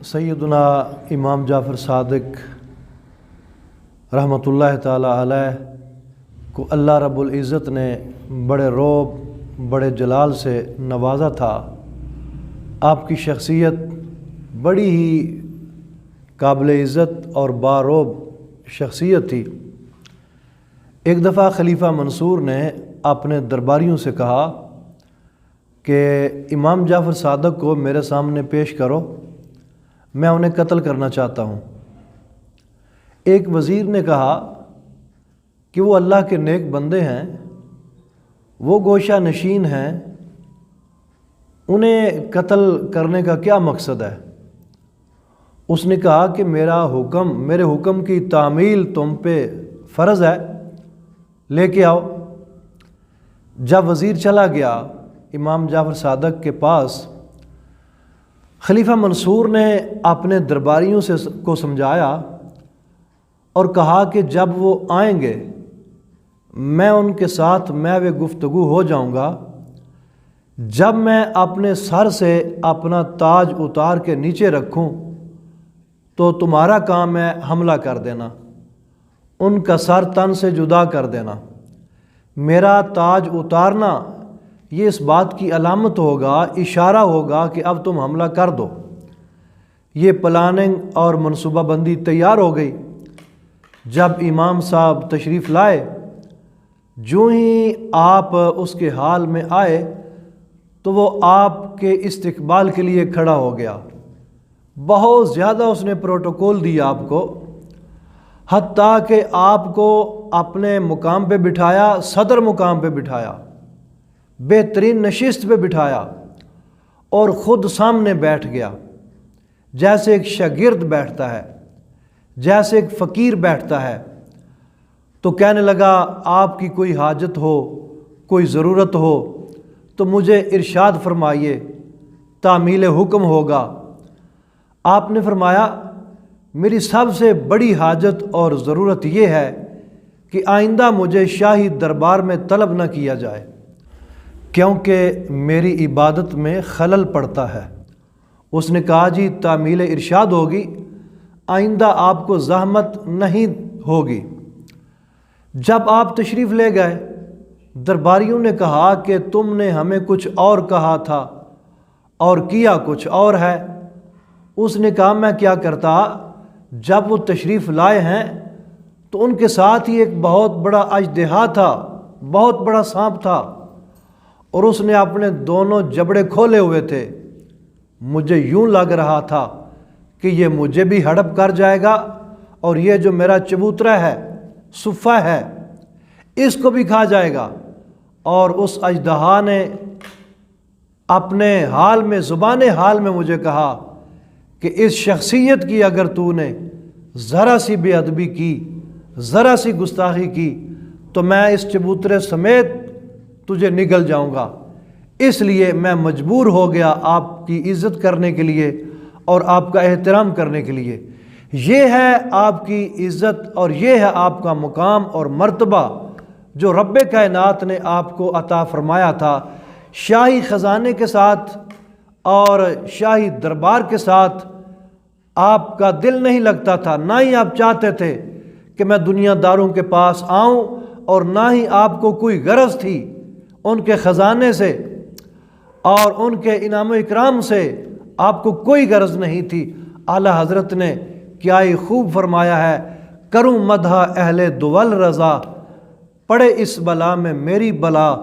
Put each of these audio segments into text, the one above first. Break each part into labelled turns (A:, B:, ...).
A: سیدنا امام جعفر صادق رحمۃ اللہ تعالی علیہ کو اللہ رب العزت نے بڑے روب بڑے جلال سے نوازا تھا۔ آپ کی شخصیت بڑی ہی قابل عزت اور باروب شخصیت تھی۔ ایک دفعہ خلیفہ منصور نے اپنے درباریوں سے کہا کہ امام جعفر صادق کو میرے سامنے پیش کرو، میں انہیں قتل کرنا چاہتا ہوں۔ ایک وزیر نے کہا کہ وہ اللہ کے نیک بندے ہیں، وہ گوشہ نشین ہیں، انہیں قتل کرنے کا کیا مقصد ہے؟ اس نے کہا کہ میرے حکم کی تعمیل تم پہ فرض ہے، لے کے آؤ۔ جب وزیر چلا گیا امام جعفر صادق کے پاس، خلیفہ منصور نے اپنے درباریوں کو سمجھایا اور کہا کہ جب وہ آئیں گے میں ان کے ساتھ محو گفتگو ہو جاؤں گا۔ جب میں اپنے سر سے اپنا تاج اتار کے نیچے رکھوں تو تمہارا کام ہے حملہ کر دینا، ان کا سر تن سے جدا کر دینا۔ میرا تاج اتارنا یہ اس بات کی علامت ہوگا، اشارہ ہوگا کہ اب تم حملہ کر دو۔ یہ پلاننگ اور منصوبہ بندی تیار ہو گئی۔ جب امام صاحب تشریف لائے، جو ہی آپ اس کے حال میں آئے تو وہ آپ کے استقبال کے لیے کھڑا ہو گیا۔ بہت زیادہ اس نے پروٹوکول دیا آپ کو، حتیٰ کہ آپ کو اپنے مقام پہ بٹھایا، صدر مقام پہ بٹھایا، بہترین نشست پہ بٹھایا اور خود سامنے بیٹھ گیا، جیسے ایک شاگرد بیٹھتا ہے، جیسے ایک فقیر بیٹھتا ہے۔ تو کہنے لگا آپ کی کوئی حاجت ہو، کوئی ضرورت ہو تو مجھے ارشاد فرمائیے، تعمیل حکم ہوگا۔ آپ نے فرمایا میری سب سے بڑی حاجت اور ضرورت یہ ہے کہ آئندہ مجھے شاہی دربار میں طلب نہ کیا جائے، کیونکہ میری عبادت میں خلل پڑتا ہے۔ اس نے کہا جی تعمیل ارشاد ہوگی، آئندہ آپ کو زحمت نہیں ہوگی۔ جب آپ تشریف لے گئے، درباریوں نے کہا کہ تم نے ہمیں کچھ اور کہا تھا اور کیا کچھ اور ہے۔ اس نے کہا میں کیا کرتا؟ جب وہ تشریف لائے ہیں تو ان کے ساتھ ہی ایک بہت بڑا اژدہا تھا، بہت بڑا سانپ تھا، اور اس نے اپنے دونوں جبڑے کھولے ہوئے تھے۔ مجھے یوں لگ رہا تھا کہ یہ مجھے بھی ہڑپ کر جائے گا اور یہ جو میرا چبوترا ہے، صفہ ہے، اس کو بھی کھا جائے گا۔ اور اس اژدہا نے اپنے حال میں، زبان حال میں مجھے کہا کہ اس شخصیت کی اگر تو نے ذرا سی بے ادبی کی، ذرا سی گستاخی کی تو میں اس چبوترے سمیت تجھے نگل جاؤں گا۔ اس لیے میں مجبور ہو گیا آپ کی عزت کرنے کے لیے اور آپ کا احترام کرنے کے لیے۔ یہ ہے آپ کی عزت اور یہ ہے آپ کا مقام اور مرتبہ جو رب کائنات نے آپ کو عطا فرمایا تھا۔ شاہی خزانے کے ساتھ اور شاہی دربار کے ساتھ آپ کا دل نہیں لگتا تھا، نہ ہی آپ چاہتے تھے کہ میں دنیا داروں کے پاس آؤں، اور نہ ہی آپ کو کوئی غرض تھی ان کے خزانے سے اور ان کے انعام و اکرام سے، آپ کو کوئی غرض نہیں تھی۔ اعلیٰ حضرت نے کیا ہی خوب فرمایا ہے، کروں مدح اہل دول رضا، پڑے اس بلا میں میری بلا،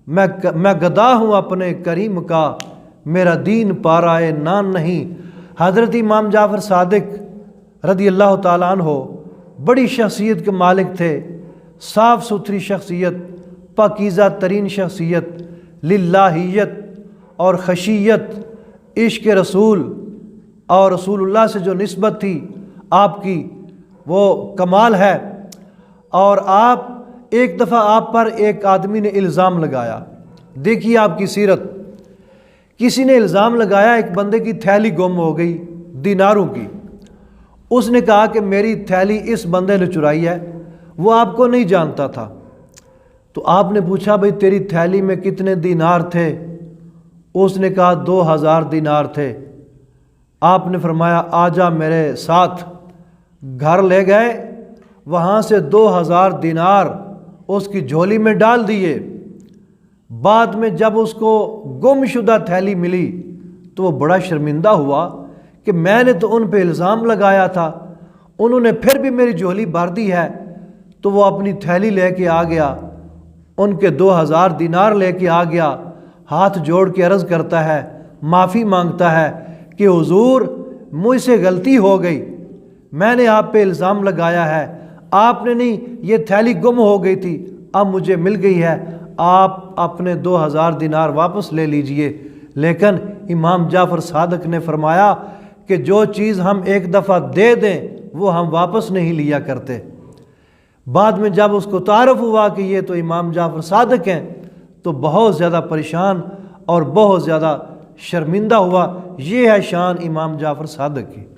A: میں گدا ہوں اپنے کریم کا، میرا دین پارائے نان نہیں۔ حضرت امام جعفر صادق رضی اللہ تعالیٰ عنہ بڑی شخصیت کے مالک تھے، صاف ستھری شخصیت، پاکیزہ ترین شخصیت، للہیت اور خشیت، عشق رسول اور رسول اللہ سے جو نسبت تھی آپ کی وہ کمال ہے۔ اور آپ ایک دفعہ آپ پر ایک آدمی نے الزام لگایا، دیکھیے آپ کی سیرت، کسی نے الزام لگایا ایک بندے کی تھیلی گم ہو گئی دیناروں کی۔ اس نے کہا کہ میری تھیلی اس بندے نے چرائی ہے، وہ آپ کو نہیں جانتا تھا۔ تو آپ نے پوچھا بھئی تیری تھیلی میں کتنے دینار تھے؟ اس نے کہا 2000 دینار تھے۔ آپ نے فرمایا آجا میرے ساتھ۔ گھر لے گئے، وہاں سے 2000 دینار اس کی جھولی میں ڈال دیے۔ بعد میں جب اس کو گم شدہ تھیلی ملی تو وہ بڑا شرمندہ ہوا کہ میں نے تو ان پہ الزام لگایا تھا، انہوں نے پھر بھی میری جھولی بھر دی ہے۔ تو وہ اپنی تھیلی لے کے آ گیا، ان کے 2000 دینار لے کے آ گیا، ہاتھ جوڑ کے عرض کرتا ہے، معافی مانگتا ہے کہ حضور مجھ سے غلطی ہو گئی، میں نے آپ پہ الزام لگایا ہے، آپ نے نہیں، یہ تھیلی گم ہو گئی تھی، اب مجھے مل گئی ہے، آپ اپنے 2000 دینار واپس لے لیجئے۔ لیکن امام جعفر صادق نے فرمایا کہ جو چیز ہم ایک دفعہ دے دیں وہ ہم واپس نہیں لیا کرتے۔ بعد میں جب اس کو تعارف ہوا کہ یہ تو امام جعفر صادق ہیں تو بہت زیادہ پریشان اور بہت زیادہ شرمندہ ہوا۔ یہ ہے شان امام جعفر صادق کی۔